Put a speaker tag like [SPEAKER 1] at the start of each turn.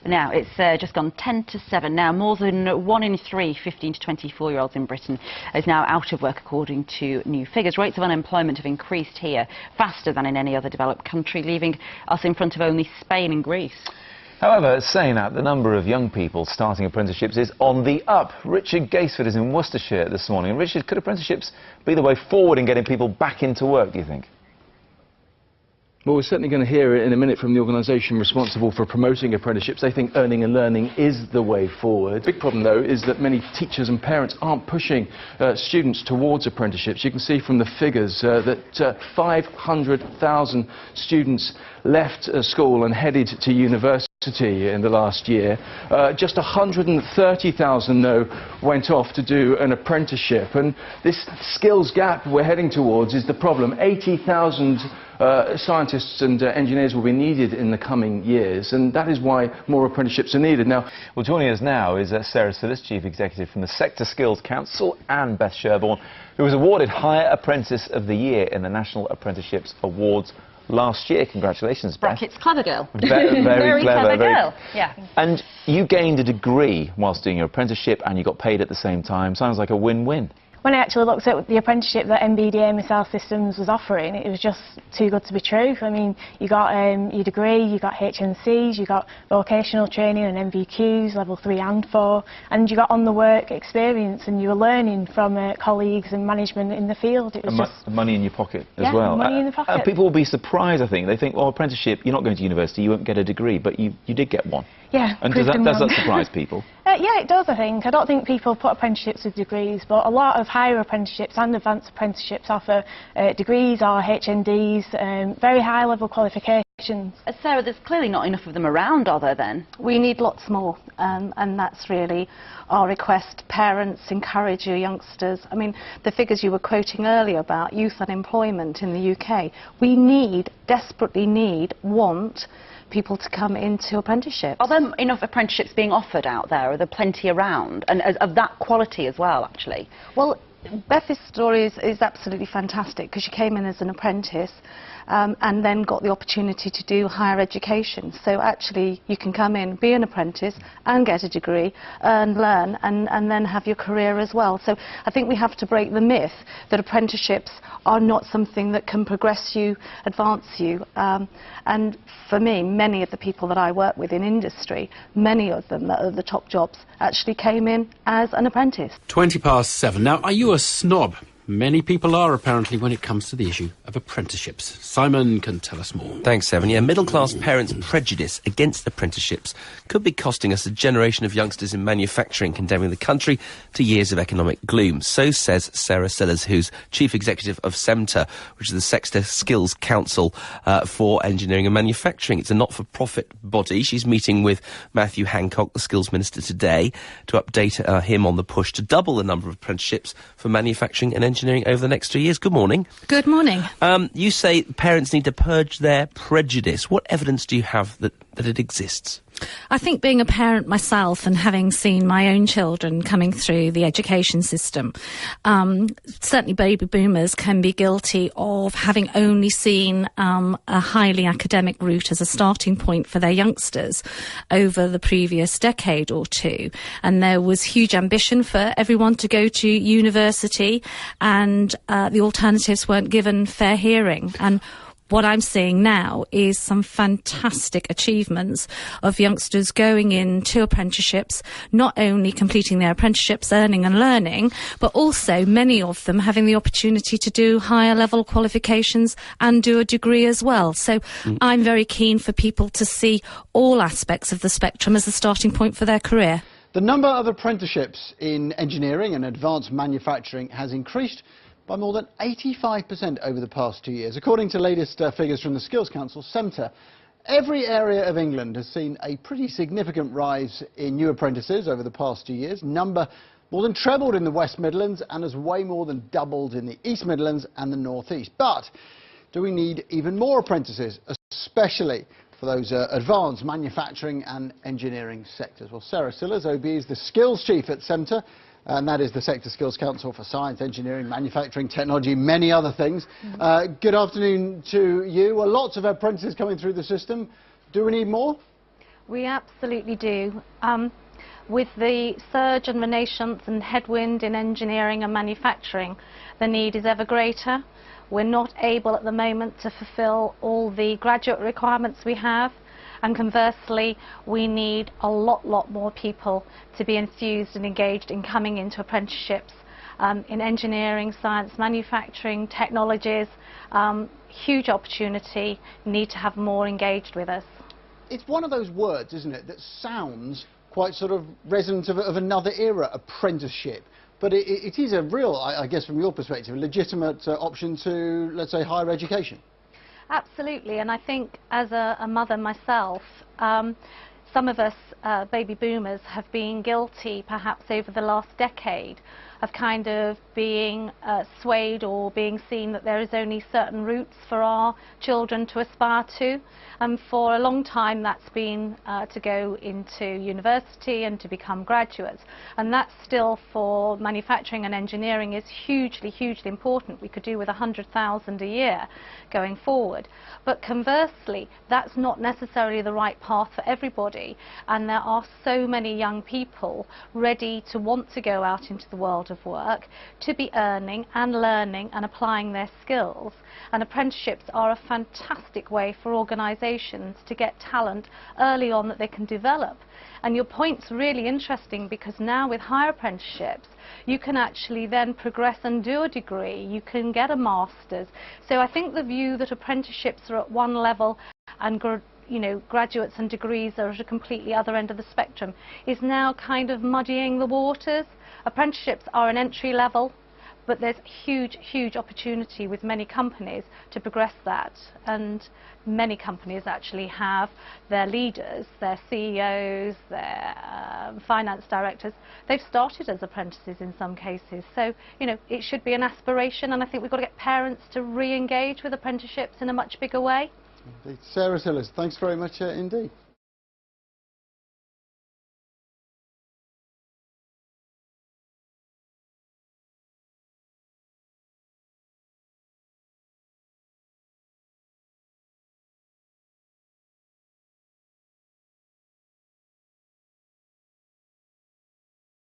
[SPEAKER 1] Now, it's just gone 10 to 7 now. More than 1 in 3 15 to 24-year-olds in Britain is now out of work, according to new figures. Rates of unemployment have increased here faster than in any other developed country, leaving us in front of only Spain and Greece.
[SPEAKER 2] However, saying that, the number of young people starting apprenticeships is on the up. Richard Gaisford is in Worcestershire this morning. Richard, could apprenticeships be the way forward in getting people back into work, do you think?
[SPEAKER 3] Well, we're certainly going to hear it in a minute from the organisation responsible for promoting apprenticeships. They think earning and learning is the way forward. The big problem, though, is that many teachers and parents aren't pushing students towards apprenticeships. You can see from the figures that 500,000 students left school and headed to university in the last year. Just 130,000, though, went off to do an apprenticeship. And this skills gap we're heading towards is the problem. 80,000 scientists and engineers will be needed in the coming years, and that is why more apprenticeships are needed. Now,
[SPEAKER 2] well, joining us now is Sarah Sillars, Chief Executive from the Sector Skills Council, and Beth Sherborne, who was awarded Higher Apprentice of the Year in the National Apprenticeships Awards last year. Congratulations, Beth.
[SPEAKER 1] Brackets, clever girl.
[SPEAKER 2] Very clever
[SPEAKER 1] girl. Yeah.
[SPEAKER 2] And you gained a degree whilst doing your apprenticeship, and you got paid at the same time. Sounds like a win-win.
[SPEAKER 4] When I actually looked at the apprenticeship that MBDA Missile Systems was offering, it was just too good to be true. I mean, you got your degree, you got HNCs, you got vocational training and MVQs, level 3 and 4, and you got on-the-work experience, and you were learning from colleagues and management in the field. It was just
[SPEAKER 2] money in your pocket as well.
[SPEAKER 4] Money in the pocket.
[SPEAKER 2] People will be surprised, I think. They think, well, apprenticeship, you're not going to university, you won't get a degree, but you did get one.
[SPEAKER 4] Yeah.
[SPEAKER 2] And does that surprise people?
[SPEAKER 4] Yeah, it does, I think. I don't think people put apprenticeships with degrees, but a lot of higher apprenticeships and advanced apprenticeships offer degrees or HNDs, very high-level qualifications.
[SPEAKER 1] Sarah, there's clearly not enough of them around, are there, then?
[SPEAKER 5] We need lots more, and that's really our request. Parents, encourage your youngsters. I mean, the figures you were quoting earlier about youth unemployment in the UK, we desperately want people to come into apprenticeships.
[SPEAKER 1] Are there enough apprenticeships being offered out there? Are there plenty around? And of that quality as well, actually?
[SPEAKER 5] Well, Beth's story is absolutely fantastic, because she came in as an apprentice and then got the opportunity to do higher education. So actually you can come in, be an apprentice and get a degree and learn and then have your career as well. So I think we have to break the myth that apprenticeships are not something that can progress you, advance you. And for me, many of the people that I work with in industry, many of them that are the top jobs, actually came in as an apprentice.
[SPEAKER 6] 7:20. Now, are you a snob? Many people are, apparently, when it comes to the issue of apprenticeships. Simon can tell us more.
[SPEAKER 7] Thanks, Evan. Yeah, middle-class parents' prejudice against apprenticeships could be costing us a generation of youngsters in manufacturing, condemning the country to years of economic gloom. So says Sarah Sillars, who's Chief Executive of Semta, which is the Sector Skills Council for Engineering and Manufacturing. It's a not-for-profit body. She's meeting with Matthew Hancock, the Skills Minister, today to update him on the push to double the number of apprenticeships for manufacturing and engineering over the next 3 years. Good morning.
[SPEAKER 8] Good morning.
[SPEAKER 7] You say parents need to purge their prejudice. What evidence do you have that it exists?
[SPEAKER 8] I think, being a parent myself and having seen my own children coming through the education system, certainly baby boomers can be guilty of having only seen a highly academic route as a starting point for their youngsters over the previous decade or two. And there was huge ambition for everyone to go to university, and the alternatives weren't given fair hearing. And what I'm seeing now is some fantastic achievements of youngsters going into apprenticeships, not only completing their apprenticeships, earning and learning, but also many of them having the opportunity to do higher level qualifications and do a degree as well. So I'm very keen for people to see all aspects of the spectrum as a starting point for their career.
[SPEAKER 9] The number of apprenticeships in engineering and advanced manufacturing has increased by more than 85% over the past 2 years. According to latest figures from the Skills Council, Semta, every area of England has seen a pretty significant rise in new apprentices over the past 2 years. Number more than trebled in the West Midlands and has way more than doubled in the East Midlands and the North East. But do we need even more apprentices, especially for those advanced manufacturing and engineering sectors? Well, Sarah Sillars, OB, is the Skills Chief at Semta, and that is the Sector Skills Council for Science, Engineering, Manufacturing, Technology, many other things. Good afternoon to you. Well, lots of apprentices coming through the system. Do we need more?
[SPEAKER 5] We absolutely do. With the surge and renaissance and headwind in engineering and manufacturing, the need is ever greater. We're not able at the moment to fulfil all the graduate requirements we have, and conversely we need a lot more people to be enthused and engaged in coming into apprenticeships in engineering, science, manufacturing, technologies. Huge opportunity, need to have more engaged with us.
[SPEAKER 9] It's one of those words, isn't it, that sounds quite sort of resonant of another era, apprenticeship. But it is a real, I guess from your perspective, a legitimate option to, let's say, higher education.
[SPEAKER 5] Absolutely, and I think as a mother myself, some of us baby boomers have been guilty perhaps over the last decade of kind of being swayed or being seen that there is only certain routes for our children to aspire to. And for a long time that's been to go into university and to become graduates. And that still for manufacturing and engineering is hugely important. We could do with 100,000 a year going forward. But conversely, that's not necessarily the right path for everybody. And there are so many young people ready to want to go out into the world of work, to be earning and learning and applying their skills. And apprenticeships are a fantastic way for organisations to get talent early on that they can develop. And your point's really interesting, because now with higher apprenticeships you can actually then progress and do a degree, you can get a master's. So I think the view that apprenticeships are at one level and graduates and degrees are at a completely other end of the spectrum is now kind of muddying the waters. Apprenticeships are an entry level, but there's huge opportunity with many companies to progress that, and many companies actually have their leaders, their CEOs, their finance directors, they've started as apprentices in some cases. So it should be an aspiration, and I think we've got to get parents to re-engage with apprenticeships in a much bigger way.
[SPEAKER 9] Indeed. Sarah Sillars, thanks very much indeed.